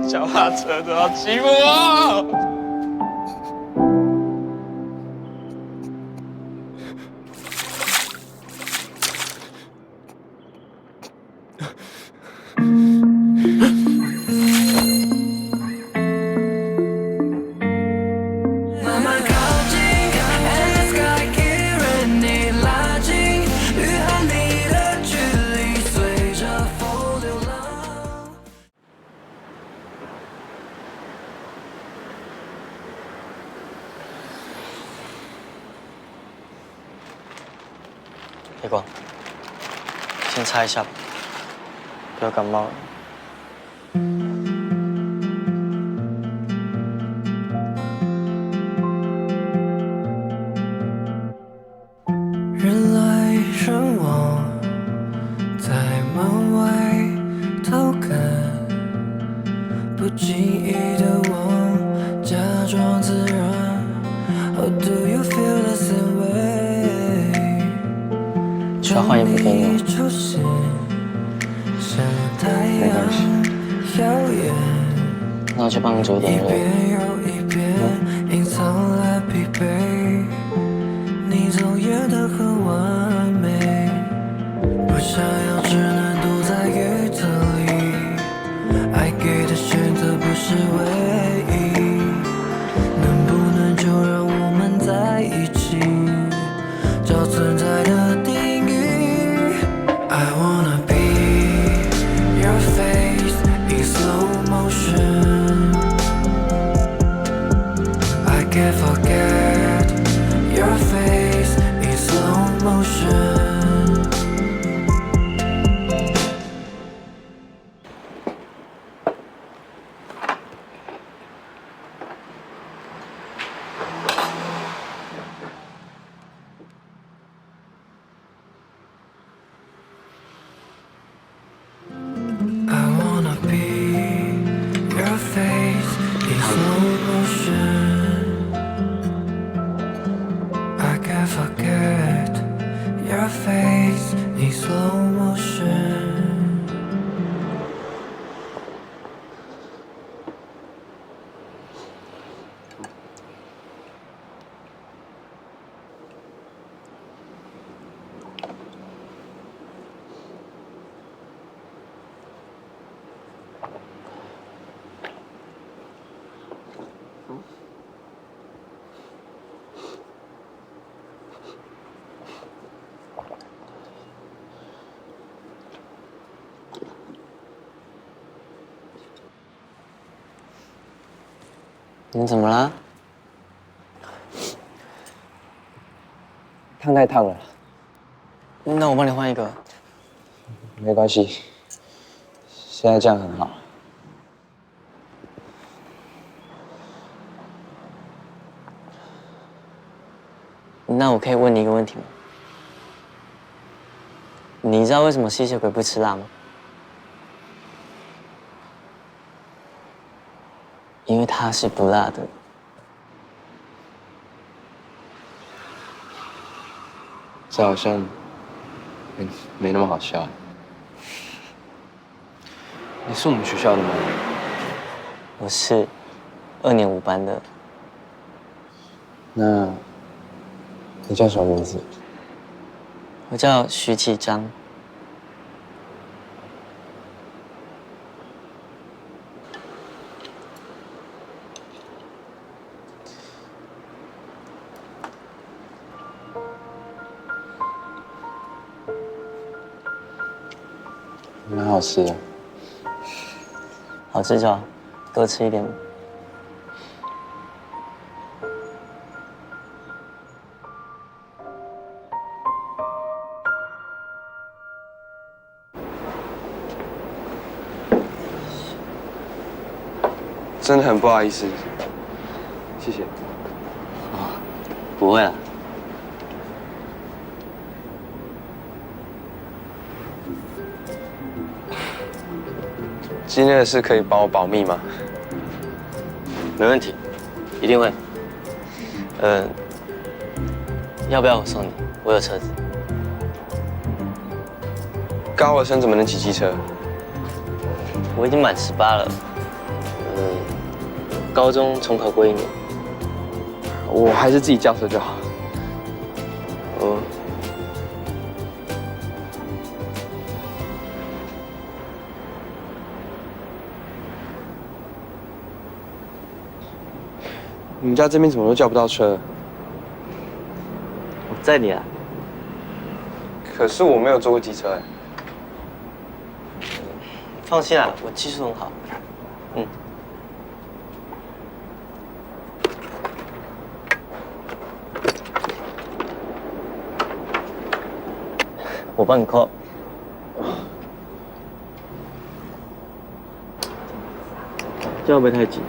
脚踏车都要欺负我！别管，先擦一下吧，不要感冒了。人来人往，在门外偷看，不经意的望，假装自然。How do you feel the same way？ 需要换衣服给你吗？没关系。那我去帮你煮一点热的。隐藏了疲惫，你总演得很完美，不想要只能躲在雨层里，爱给的选择不是唯一，能不能就让我们在一起，找存在的定义。I wanna be your face in slow motion. I can't forget your face in slow motion. 你怎么了？烫太烫了。那我帮你换一个。没关系，现在这样很好。那我可以问你一个问题吗？你知道为什么吸血鬼不吃辣吗？因为它是不辣的。这好像没那么好笑。你是我们学校的吗？我是2年5班的。那你叫什么名字？我叫徐启章。蛮好吃的。好吃就好，多吃一点吧。真的很不好意思，谢谢。不会啦。今天的事可以帮我保密吗？没问题，一定会。要不要我送你？我有车子。高尔生怎么能骑机车？我已经满18了，高中重考过1年。我还是自己叫车就好。哦。你们家这边怎么都叫不到车？我载你啊。可是我没有坐过机车哎。放心啦，我技术很好。我帮你扣。这样会不会太紧？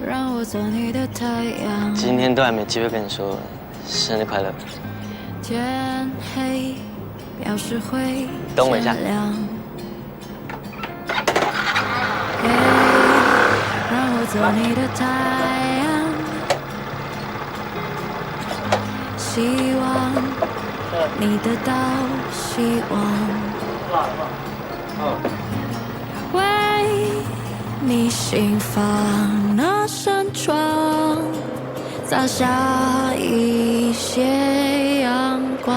让我做你的太阳。今天都还没机会跟你说生日快乐。天黑，表示会等我一下。让我做你的太阳，希望你得到希望。为你心房那扇窗，洒下一些阳光。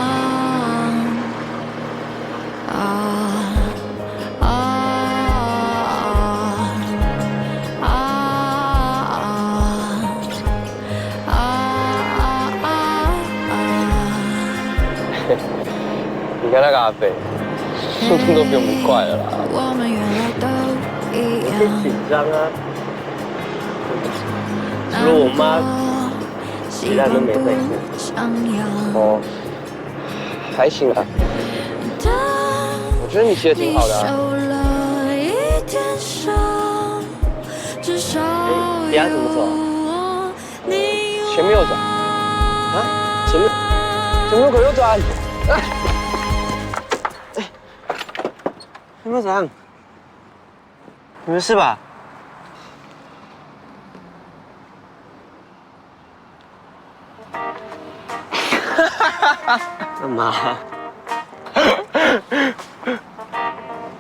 你看那个阿北，速度都比我们快了啦。我们原来都一样。紧张啊！除了我妈，其他都没在乎。哦，还行啊。我觉得你骑得挺好的啊。等下怎么走？前面右转。啊？前面口右转。有没有怎样？你没事吧？干嘛？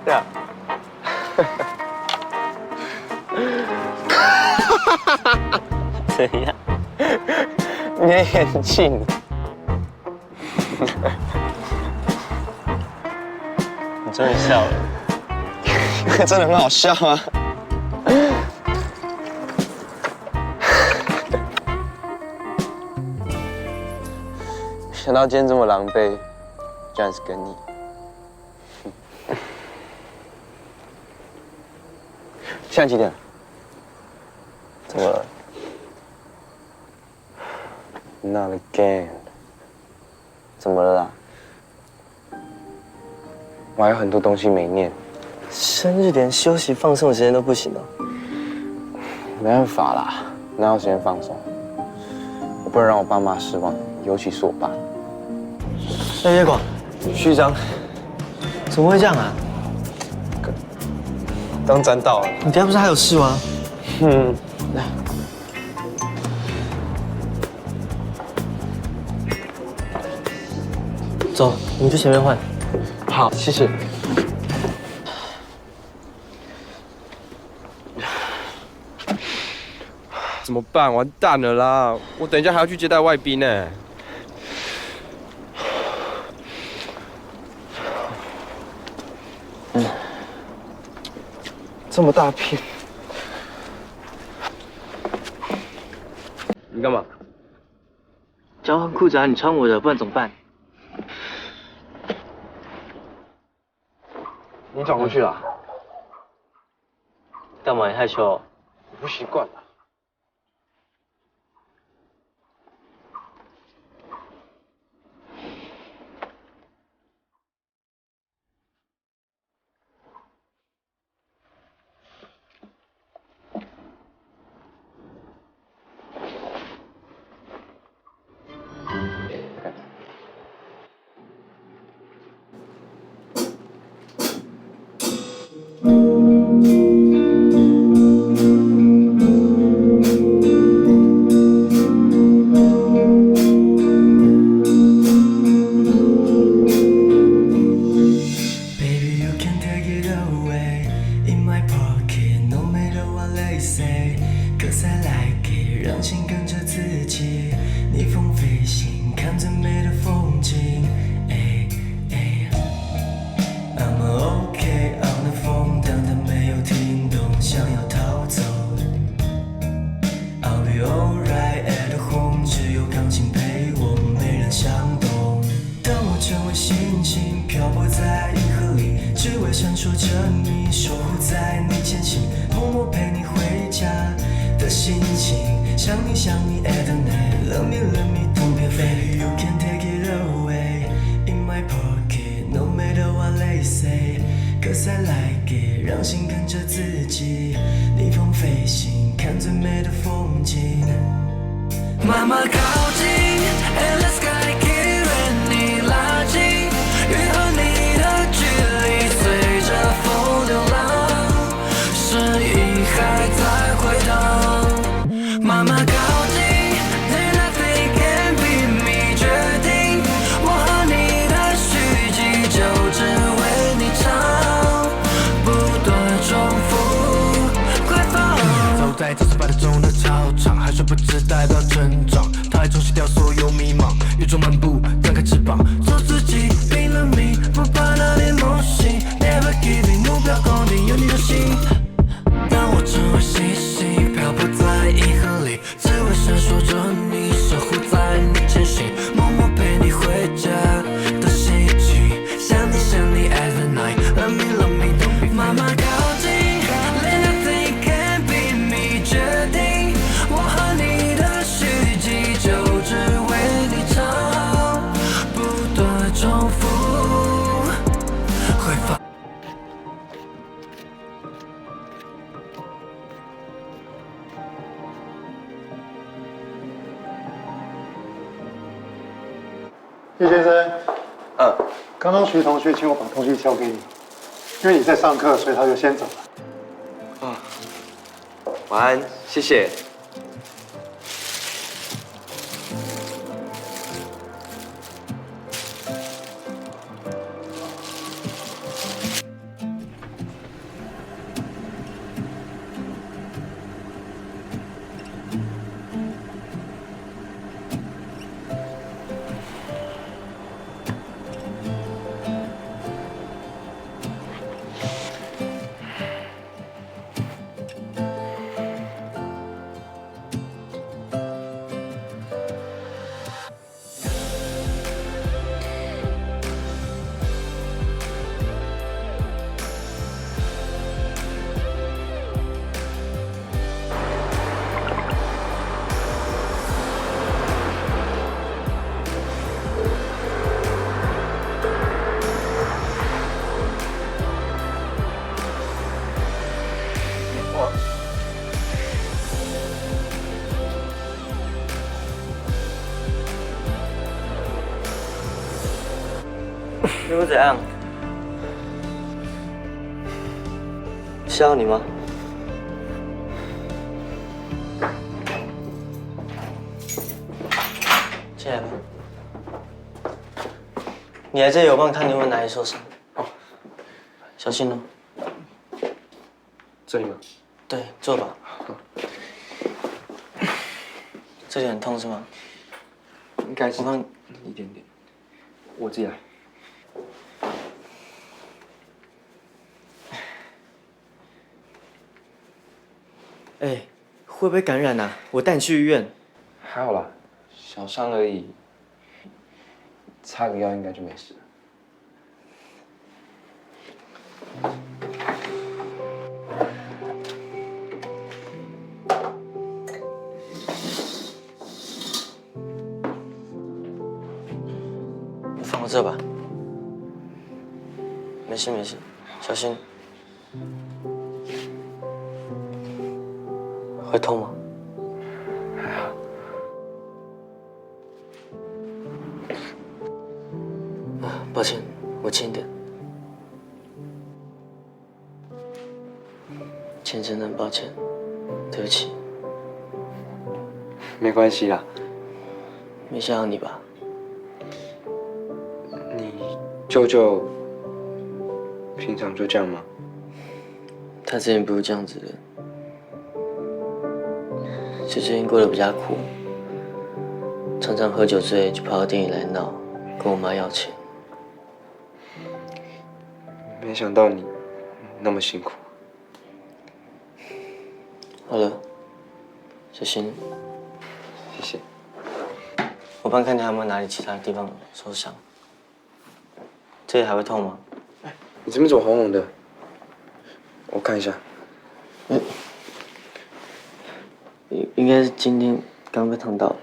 对啊。怎样？你的眼镜。你终于笑了。真的很好笑啊！想到今天这么狼狈，居然是跟你。现在几点？怎么了 ？Not again。怎么了啦？我还有很多东西没念。生日连休息放松的时间都不行哦。没办法啦，哪有时间放松？我不能让我爸妈失望，尤其是我爸。哎，叶广，序章，怎么会这样啊？刚沾到了。你等下不是还有事吗？来，走，我们去前面换。好，谢谢。怎么办？完蛋了啦！我等一下还要去接待外宾呢。这么大片，你干嘛？交换裤子啊，你穿我的，不然怎么办？你转过去了？干嘛？你害羞？我不习惯了。享受着你，守护在你前行，默默陪你回家的心情。想你想你 at the night, love me, don't be afraid. You can take it away in my pocket, no matter what they say. Cause I like it, 让心跟着自己，逆风飞行，看最美的风景。慢慢靠近 ，endless sky keep 你拉近，云和你的距离随着风流浪，声音还在回荡。慢慢靠近 ，Then nothing can beat me 决定，我和你的续集就只为你唱，不断重复，快放。走在这次8点钟的操场，海水不只代表成长，它还冲洗掉所有迷茫，宇宙漫步，张开翅膀，做自己，拼了命，不怕那点梦醒 ，Never giving， 目标固定，有你的心。当我成为星星，漂泊在银河里，只为闪烁着你，守护在你前行，默默陪你回家的心情。想你 at the night， love me don't be。慢慢靠近 ，Let nothing can beat me 决定，我和你的续集就只为你唱，不断重复，会放。叶先生，刚刚徐同学请我把东西交给你，因为你在上课，所以他就先走了。晚安，谢谢。又会怎样？是要你吗？进来吧。你来这里，我帮你看你有没有哪里受伤。哦，小心哦。这里吗？对，坐吧。这里很痛是吗？应该是。我帮你一点点。我自己来。哎，会不会感染啊？我带你去医院。还好啦，小伤而已，擦个药应该就没事了。你放我这吧。没事没事，小心。会痛吗？还好。抱歉，我轻点。真的很抱歉，对不起。没关系啦。没想到你吧？你舅舅平常就这样吗？他之前不是这样子的，就最近过得比较苦，常常喝酒醉就跑到店里来闹，跟我妈要钱。没想到你那么辛苦。好了，小心。谢谢。我帮看看有没有哪里其他地方受伤。这里还会痛吗？你这边怎么红红的？我看一下。应该是今天刚被烫到。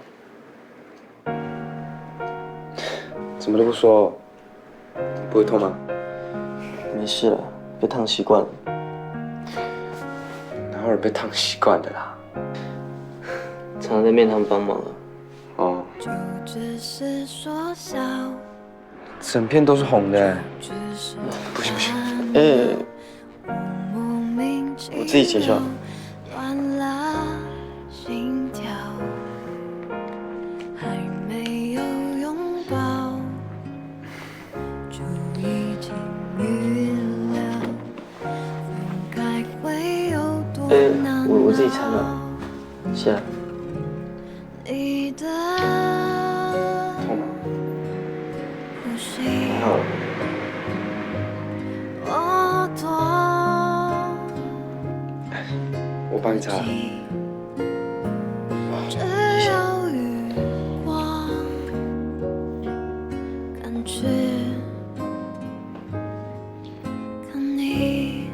怎么都不说，不会痛吗？没事了，被烫习惯了。哪有人被烫习惯的啦？常常在面汤帮忙了。哦，就只是说笑，整片都是红的。不行不行，我自己解决。乱了心跳，还没有拥抱，就已经预料分开会有多难熬。我自己拆了。是啊。你的痛吗？呼吸，还好。我多我帮你擦。只有余光，感觉看你，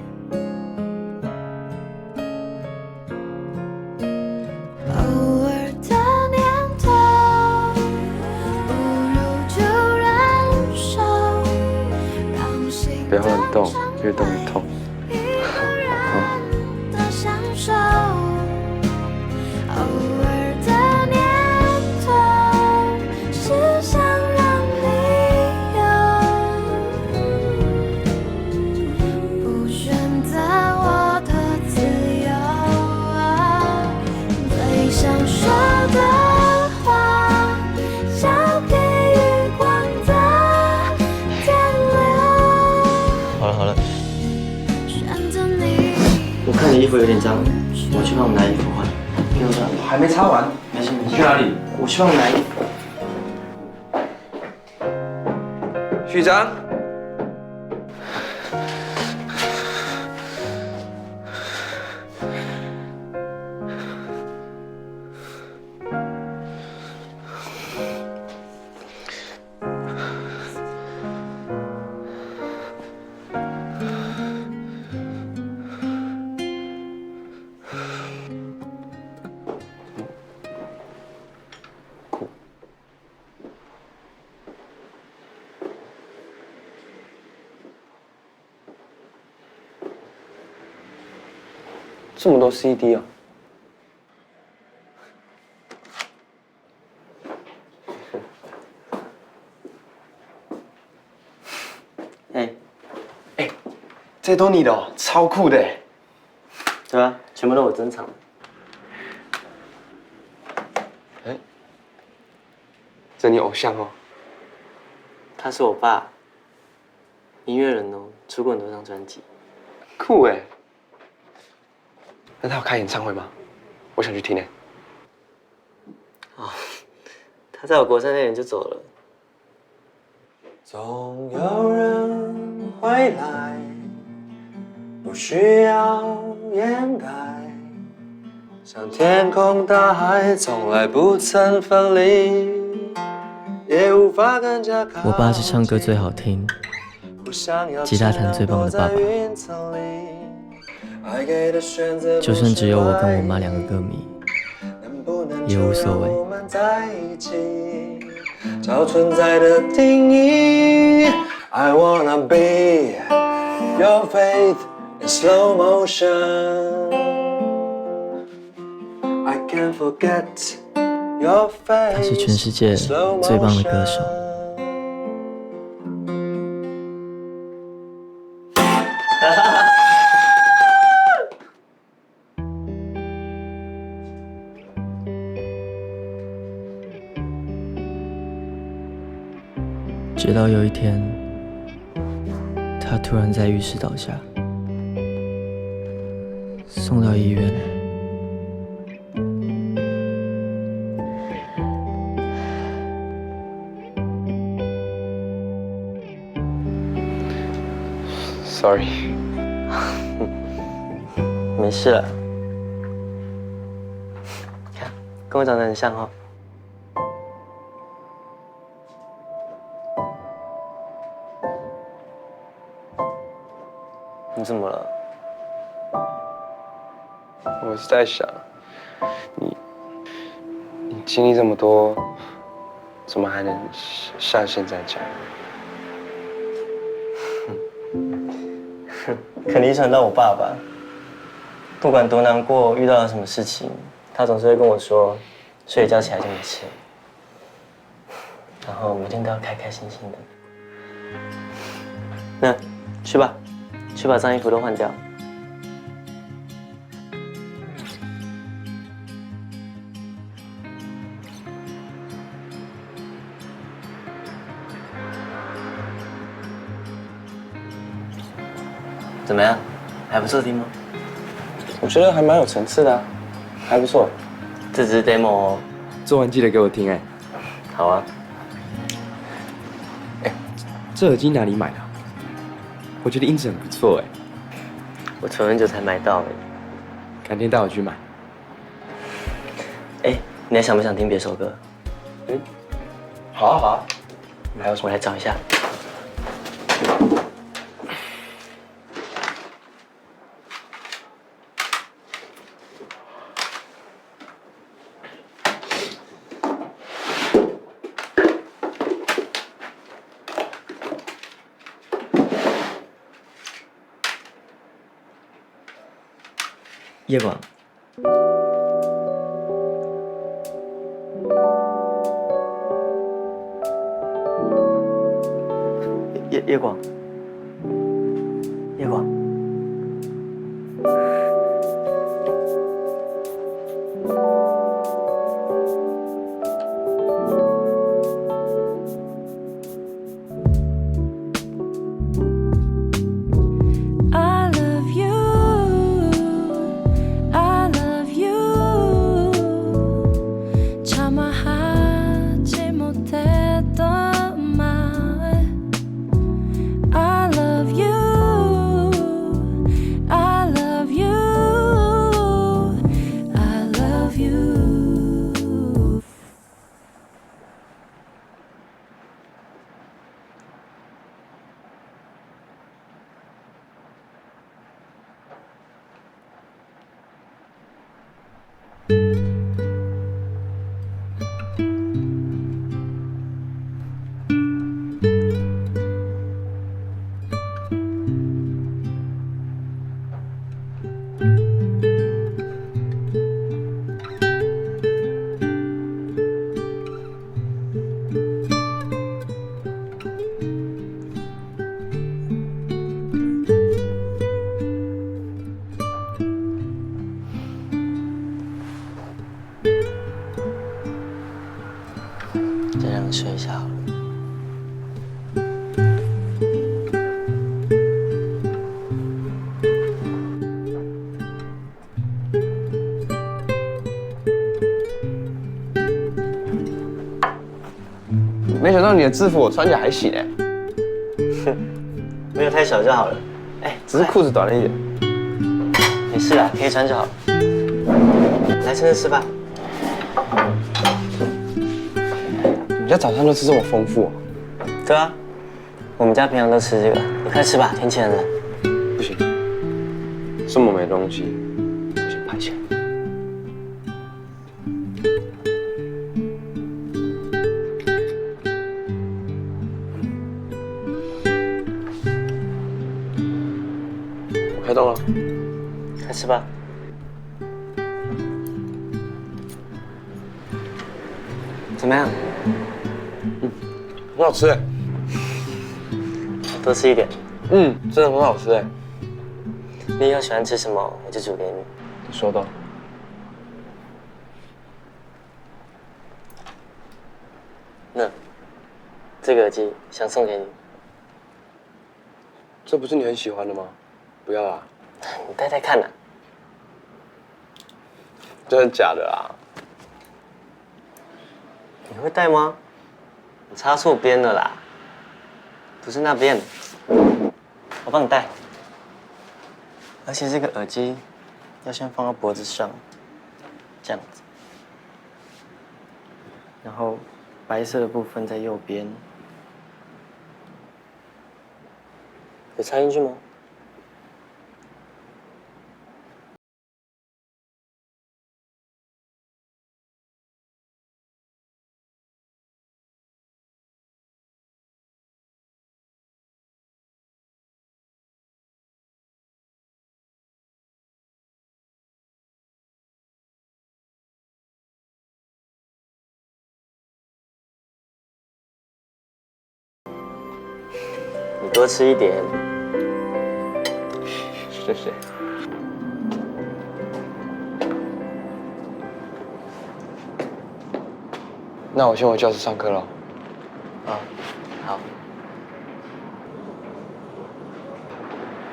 偶尔的念头，不如就忍受，让心不要乱动，越动越痛。一个人的享受，偶尔的念头是想让你有不选择我的自由，最想说的话，交给余光的天流。好了，选择你，我看你衣服有点脏，我去帮我拿衣服换。给我拿。还没擦完。没事没事。去哪里？我去帮我拿衣服。序章。这么多 CD 啊！这都你的哦，超酷的。对啊，全部都我珍藏的。这你偶像哦。他是我爸，音乐人哦，出过很多张专辑。酷哎！那他有开演唱会吗？我想去听哎。他在我国3那年就走了。总有人回来，不需要掩盖，像天空大海从来不曾分离，也无法更加靠近。我爸是唱歌最好听，吉他弹最棒的爸爸。就算只有我跟我妈2个歌迷，也无所谓。找存在的定义。I wanna be your faith in slow motion. I can't forget your face. 他是全世界最棒的歌手。直到有一天，他突然在浴室倒下，送到医院。Sorry。没事了，看，跟我长得很像哦。你怎么了？我是在想，你经历这么多，怎么还能像现在这样？肯定想到我爸爸。不管多难过，遇到了什么事情，他总是会跟我说，睡一觉起来就没事了。然后每天都要开开心心的。那去吧，去把脏衣服都换掉。怎么样？还不错听吗？我觉得还蛮有层次的啊，还不错。这只是 demo 哦。做完记得给我听哎。好啊。这耳机哪里买的？我觉得音质很不错哎。我存很久才买到哎。改天带我去买。哎，你还想不想听别首歌？好啊好啊。还有什么？我来找一下。夜广，夜广，夜广。再让你睡一下好了。没想到你的制服我穿起来还行哎。没有太小就好了。哎，只是裤子短了一点。没事啦，可以穿就好。来，趁热吃吧。你家早餐都吃这么丰富哦？对啊，我们家平常都吃这个。你快吃吧，天气很冷。不行，这么没东西，我先拍起来。我开动了，快吃吧。怎么样？很好吃哎。多吃一点。真的很好吃哎。你以后喜欢吃什么，我就煮给你。你收到。那这个耳机想送给你。这不是你很喜欢的吗？不要啦。你戴戴看呐。真的假的啦？你会戴吗？你插错边了啦，不是那边，我帮你戴。而且这个耳机要先放到脖子上，这样子，然后白色的部分在右边，有插进去吗？你多吃一点。谢谢。那我先回教室上课了。啊，好。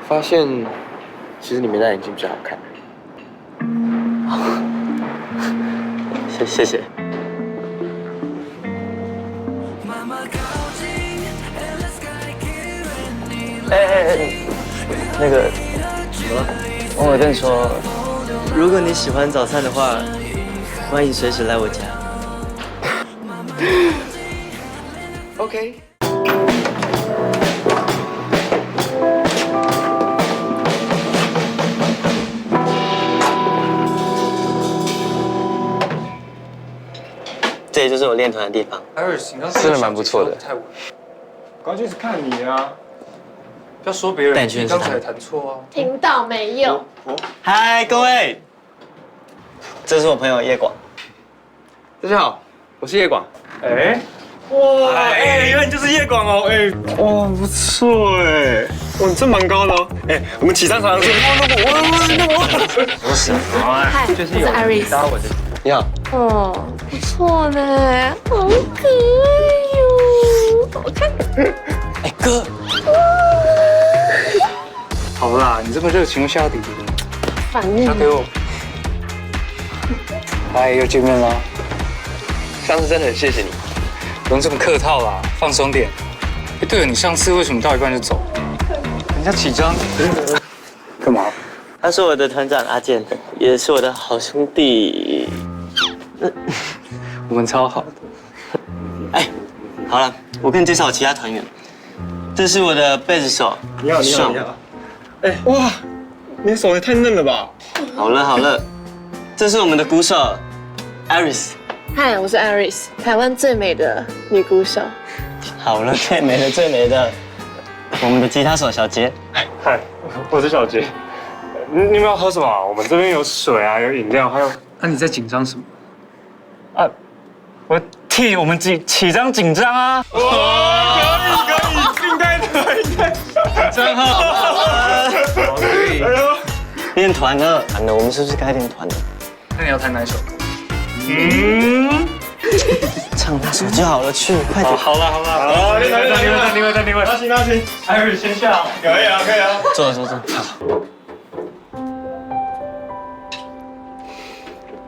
发现其实你没戴眼镜比较好看。谢谢。那个什么，我跟你说，如果你喜欢早餐的话，欢迎随时来我家。OK。这里就是我练团的地方。真的蛮不错的。刚就是看你啊，不要说别人，你刚才弹错啊。听到没有？嗨，各位，这是我朋友叶广。大家好，我是叶广。哎，哇，哎，原来你就是叶广哦，哎，哇，不错哎，哇，你这蛮高的哦，哎，我们起上场的时候，不是，嗨，我是 Iris。你好。哦，不错呢，好可爱哟，好看。哎哥，好啦，你这么热情又下底，反应。交给我。嗨，又见面啦。上次真的很谢谢你。不用这么客套啦，放松点。哎，对了，你上次为什么到一半就走？人家起张。干嘛？他是我的团长阿健，也是我的好兄弟。我们超好的。哎，好了，我跟你介绍我其他团员。这是我的贝斯手，你好，你好，你好。哎，哇，你的手也太嫩了吧！好了好了，这是我们的鼓手 Iris。嗨，我是 Iris，台湾最美的女鼓手。好了，最美的最美的，我们的吉他手小杰。嗨，我是小杰。你们要喝什么？我们这边有水啊，有饮料，还有……那你在紧张什么？啊，我替我们起张紧张啊！哇，可以，应该的，应该。真好。可以。练团呢？我们是不是该练团的？那你要弹哪一首歌？唱那首就好了，去，快点。好了，另外，那行，艾瑞先下。可以啊。坐。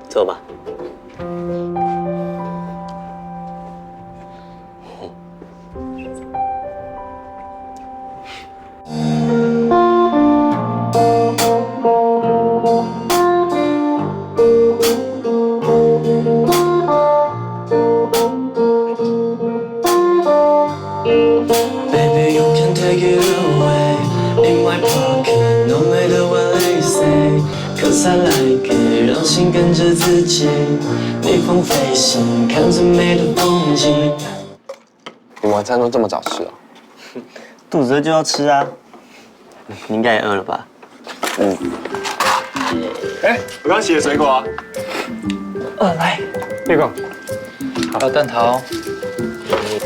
坐吧。Baby, you can take it away in my pocket, no matter what they say. Cause I like it， 让心跟着自己，逆风飞行，看着美的风景。你晚餐都这么早吃哦？肚子饿就要吃啊。你应该也饿了吧？哎，我刚洗的水果啊。来，叶广，还有蛋挞。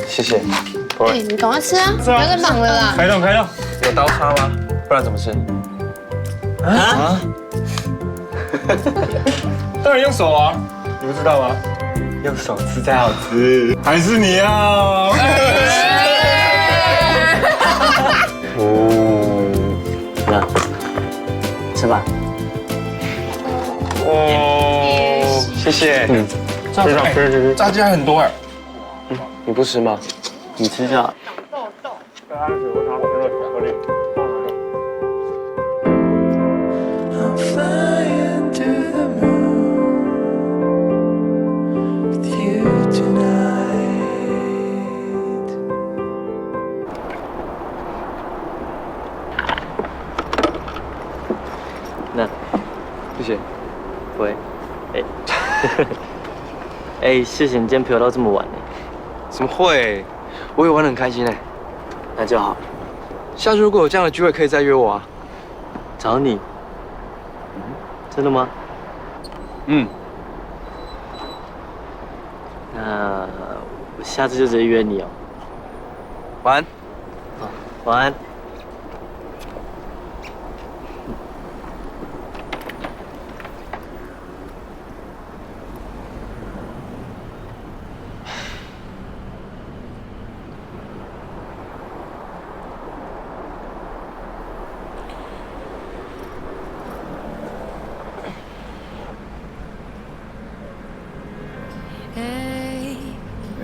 谢谢。哎，你赶快吃啊，不要再忙了啦。开动。有刀叉吗？不然怎么吃？啊？当然用手啊，你不知道吗？用手吃才好吃。还是你要？那吃吧。哦，谢谢。炸鸡还很多哎。你不吃吗？你吃就好。I'm flying to the moon with you tonight. 那谢谢。不会，哎，谢谢你今天陪我到这么晚呢。怎么会？我也玩得很开心哎。那就好。下次如果有这样的聚会，可以再约我啊。找你？真的吗？嗯。那我下次就直接约你哦。晚安。晚安。嘿，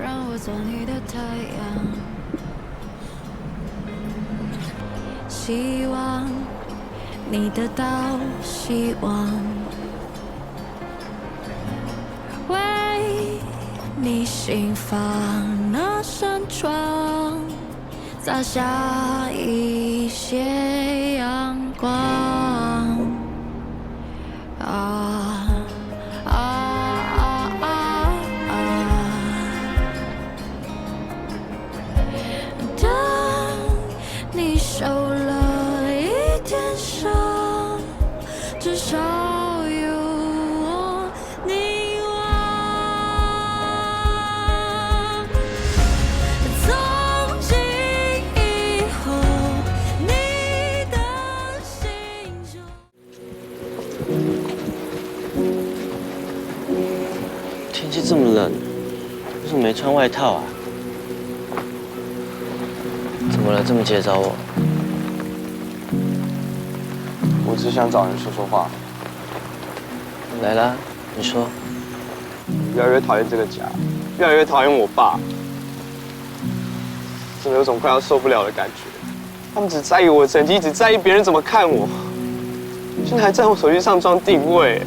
让我做你的太阳，希望你得到希望，为你心房那扇窗洒下一些阳光。当你受了一点伤，至少有我凝望。从今以后，你的心中。天气这么冷，为什么没穿外套啊？怎么了？这么急着找我？我只想找人说说话。来啦，你说。越来越讨厌这个家，越来越讨厌我爸，真的有种快要受不了的感觉。他们只在意我的成绩，只在意别人怎么看我，现在还在我手机上装定位。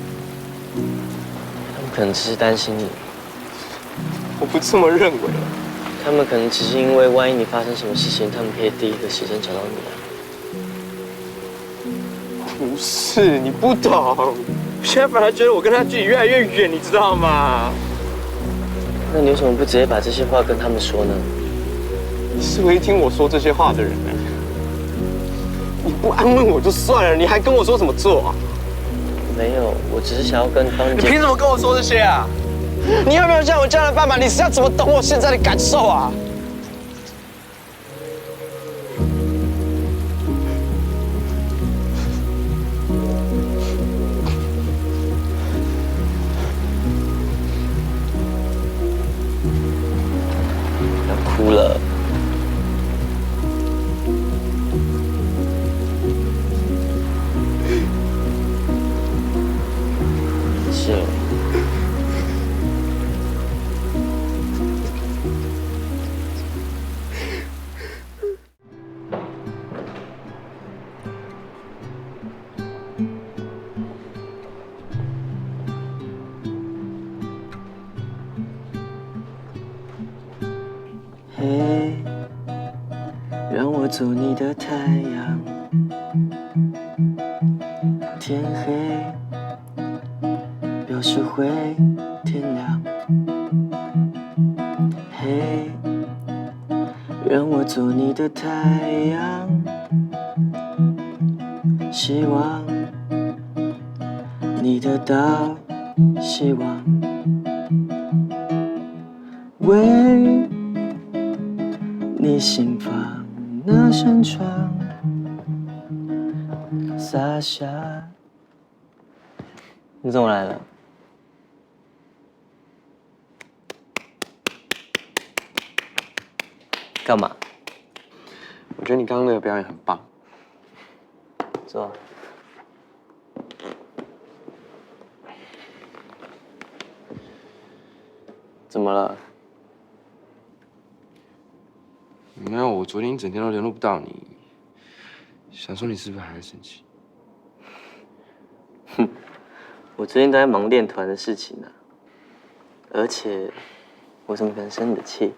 他们可能只是担心你，我不这么认为。他们可能只是因为万一你发生什么事情，他们可以第一个时间找到你啊。不是，你不懂。现在反而觉得我跟他距离越来越远，你知道吗？那你为什么不直接把这些话跟他们说呢？你是唯一听我说这些话的人。你不安慰我就算了，你还跟我说怎么做？没有，我只是想要帮你。你凭什么跟我说这些啊？你有没有像我这样的爸爸？你是要怎么懂我现在的感受啊？要哭了。是。嘿，让我做你的太阳。天黑，表示会天亮。嘿，让我做你的太阳。希望你得到希望。为你心房那扇窗洒下。你怎么来了？干嘛？我觉得你刚刚那个表演很棒。坐。怎么了？没有，我昨天一整天都联络不到你，想说你是不是还在生气？哼，我最近都在忙练团的事情呢，而且我怎么可能生你的气？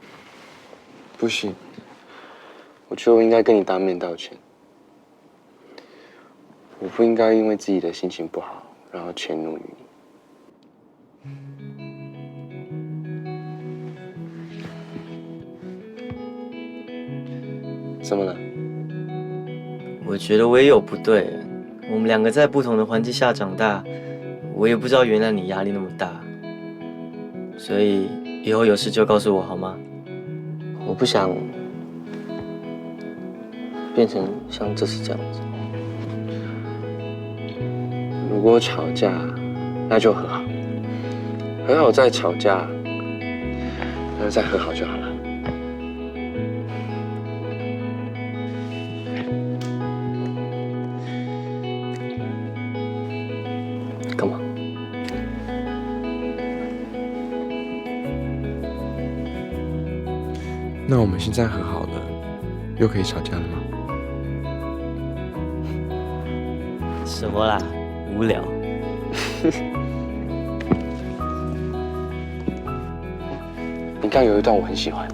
不行，我觉得我应该跟你当面道歉。我不应该因为自己的心情不好，然后迁怒于你。怎么了？我觉得我也有不对，我们两个在不同的环境下长大，我也不知道原来你压力那么大，所以以后有事就告诉我好吗？我不想变成像这次这样子。如果吵架，那就和好，和好再吵架，然后再和好就好了。干嘛？那我们现在和好了，又可以吵架了吗？什么啦？无聊。你刚有一段我很喜欢，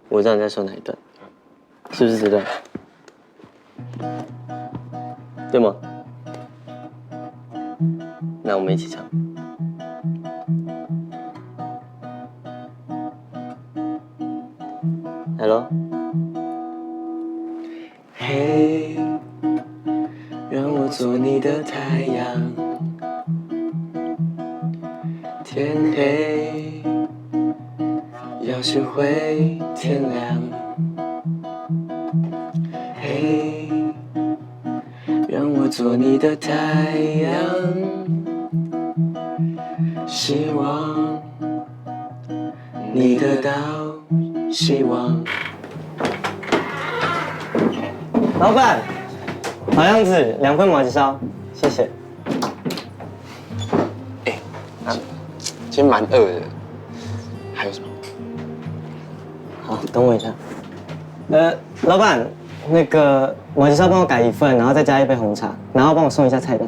我知道你在说哪一段，是不是这段？对吗？那我们一起唱。Hello。嘿，让我做你的太阳，天黑，要学会天亮。嘿，让我做你的太阳，希望你得到希望。老板，老样子，2份麻吉烧，谢谢。今天蛮饿的，还有什么？好，等我一下。老板，那个麻吉烧帮我改1份，然后再加1杯红茶，然后帮我送一下菜单。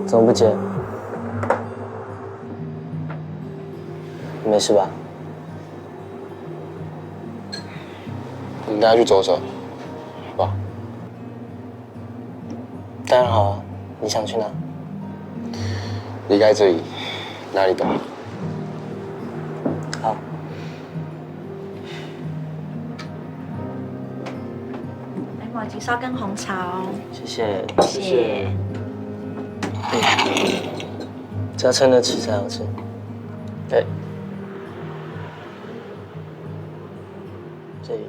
怎么不接？没事吧？我们大家去走走，好不好？当然好啊，你想去哪？离开这里，哪里都好。好。来麻吉烧跟红茶哦。谢谢。谢谢。只要撑得起才好吃。对。这里。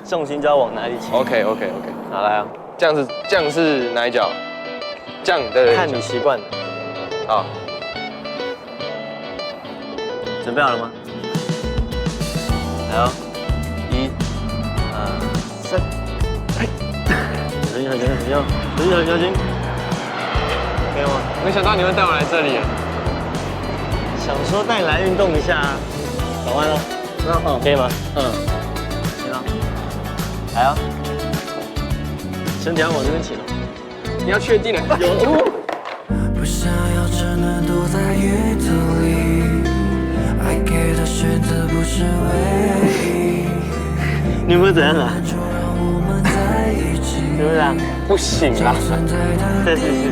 重心就要往哪里倾？ OK，好来啊，酱是哪一脚？酱的。看你习惯。好，准备好了吗？来哦，1、2、3，哎，小心，小心，可以吗？没想到你会带我来这里啊！想说带你来运动一下啊，转弯了，可以吗？行了，来啊，身体要往这边倾哦。你要确定了，不想要只能躲在雨子里，爱给的选择不是唯一。你有没有怎样啊？就让我们在一起，是不是啊？不行啦！再试试。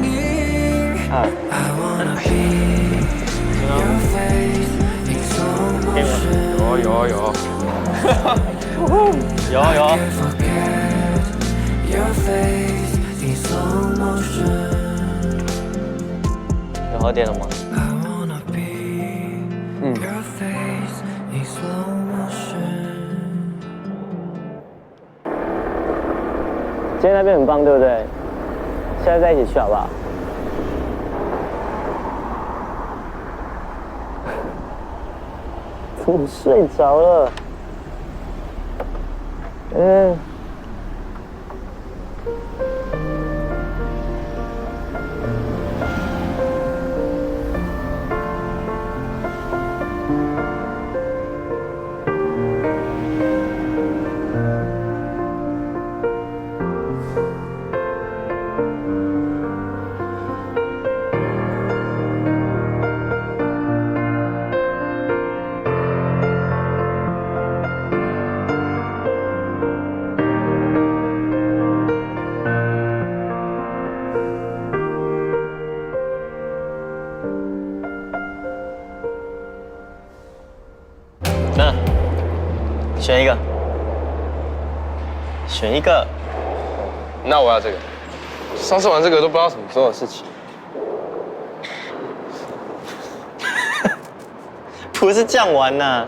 2， I wanna be your face in slow 可以吗？ motion. 有。 Forget your face in slow motion. 有好点了吗？ I wanna be your face in slow motion. 今天那边很棒，对不对？下次再一起去好不好？怎么睡着了？选一个，选一个。那我要这个。上次玩这个都不知道什么时候的事情。不是这样玩呐，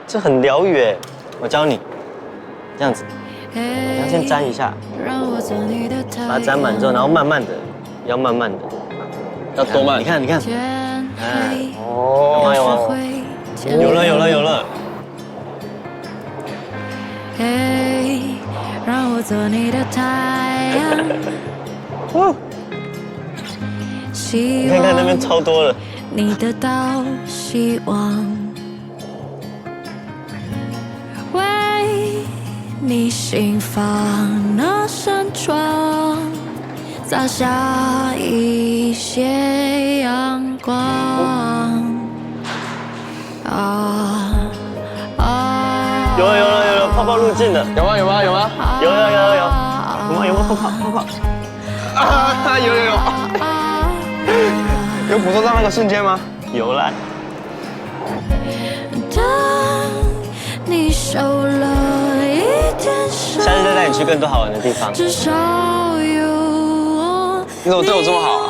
这很疗愈哎。我教你，这样子，你要先沾一下，把它沾满之后，然后慢慢的，要慢慢的，要多慢？你看，你看，哦，有吗？有了，有了，有了。让我做你的太阳。你看看那边超多了。你得到希望，为你心房那扇窗洒下一些阳光。有了有了有了，泡泡入境了。有吗？有吗？有吗？有有有有有。有吗？有吗？泡泡泡泡。啊！有有有。有捕捉到那个瞬间吗？有啦。你受了一点伤，下次再带你去更多好玩的地方。至少有我。你怎么对我这么好啊？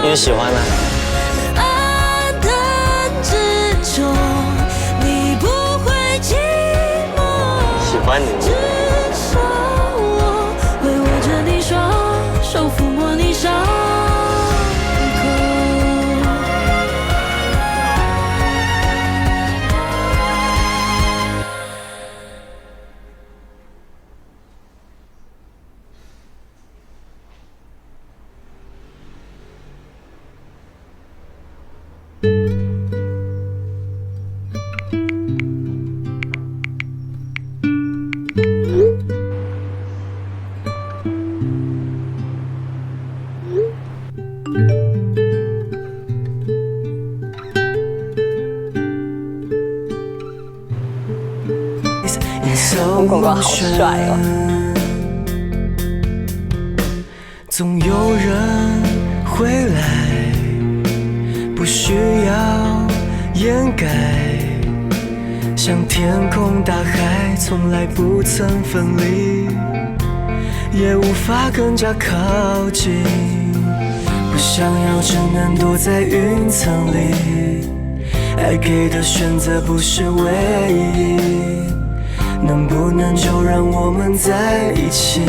因为喜欢啊。爱的执着，你不会寂寞。喜欢你。至少我会握着你双手，抚摸你伤口。公公好帅哦！总有人回来，不需要掩盖，像天空大海，从来不曾分离，也无法更加靠近。不想要，只能躲在云层里，爱给的选择不是唯一。能不能就让我们在一起，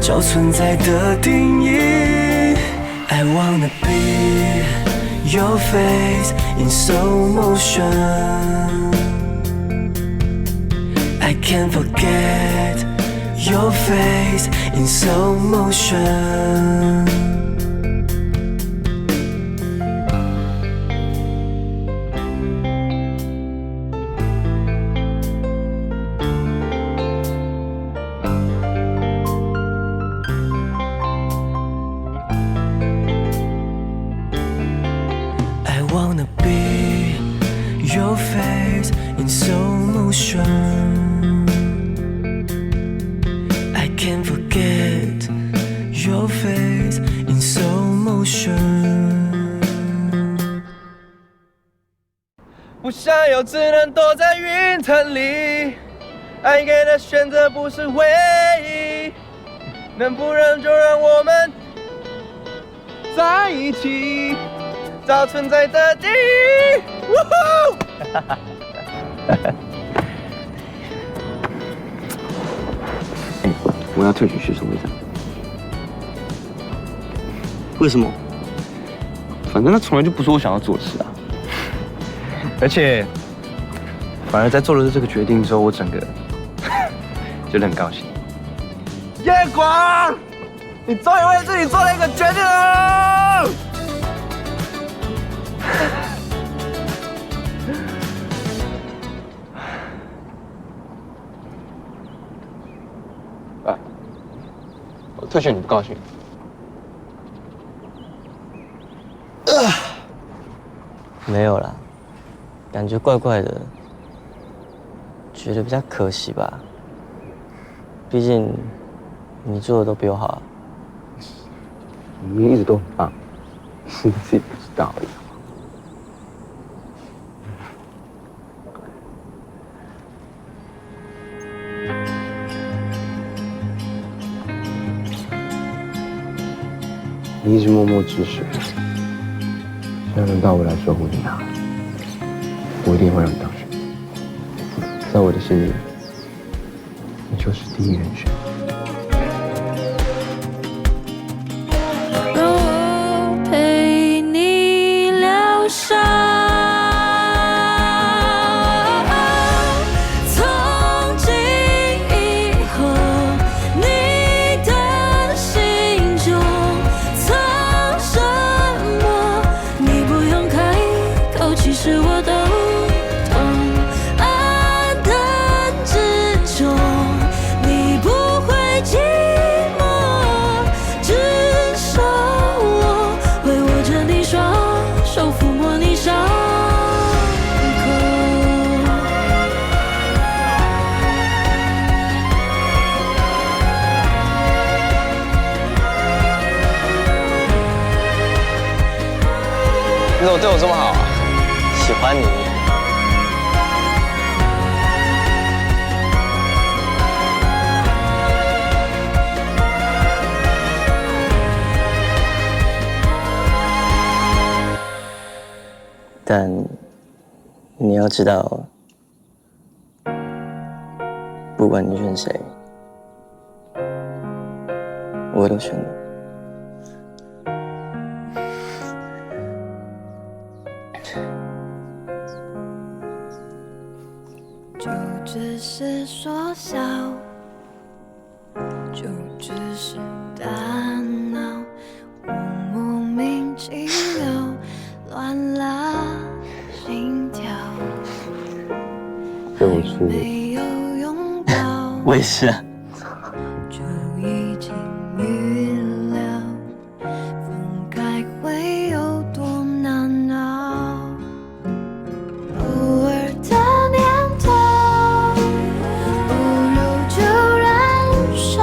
找存在的定义。I wanna be your face in slow motion. I can't forget your face in slow motion. Your face in slow motion. I can't forget your face in slow motion. 不想要，只能躲在云层里。爱给的选择不是唯一，能不能就让我们在一起，找存在的意义。我要退选学生会长。为什么？反正那从来就不是我想要做的事啊。而且，反而在做了这个决定之后，我整个觉得很高兴。夜光，你终于为自己做了一个决定了。啊，我退选你不高兴？没有啦，感觉怪怪的，觉得比较可惜吧。毕竟你做的都比我好啊。你一直都很棒，是你自己不知道而已。你一直默默支持，现在轮到我来守护你啊！我一定会让你当选。在我的心里，你就是第一人选。让我陪你疗伤。从今以后，你的心中藏什么？你不用开口，其实我都懂。暗淡之中，你不会寂寞，至少我会握着你双手，抚摸你伤口。你怎么对我这么好啊？喜欢你。但你要知道，不管你选谁，我都选你。就只是说笑，就只是大闹，我莫名其妙乱了心跳，对我出没有拥抱，我也是啊。就已经预料分开会有多难熬。偶尔的念头，不如就燃烧，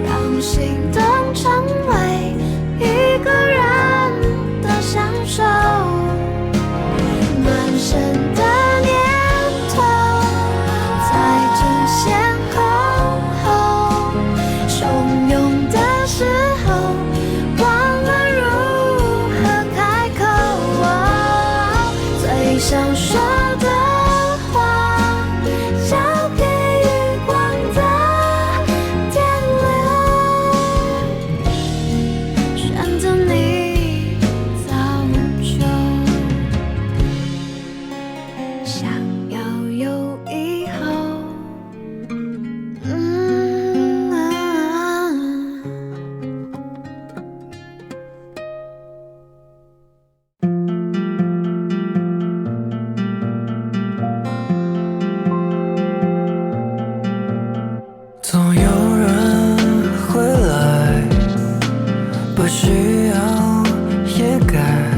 让心动成为一个人的享受。满身的念头，在争先恐后，汹涌的时候，忘了如何开口。最想说的话，交给余光的电流，选择你早就想要有以后。总有人回来，不需要掩盖。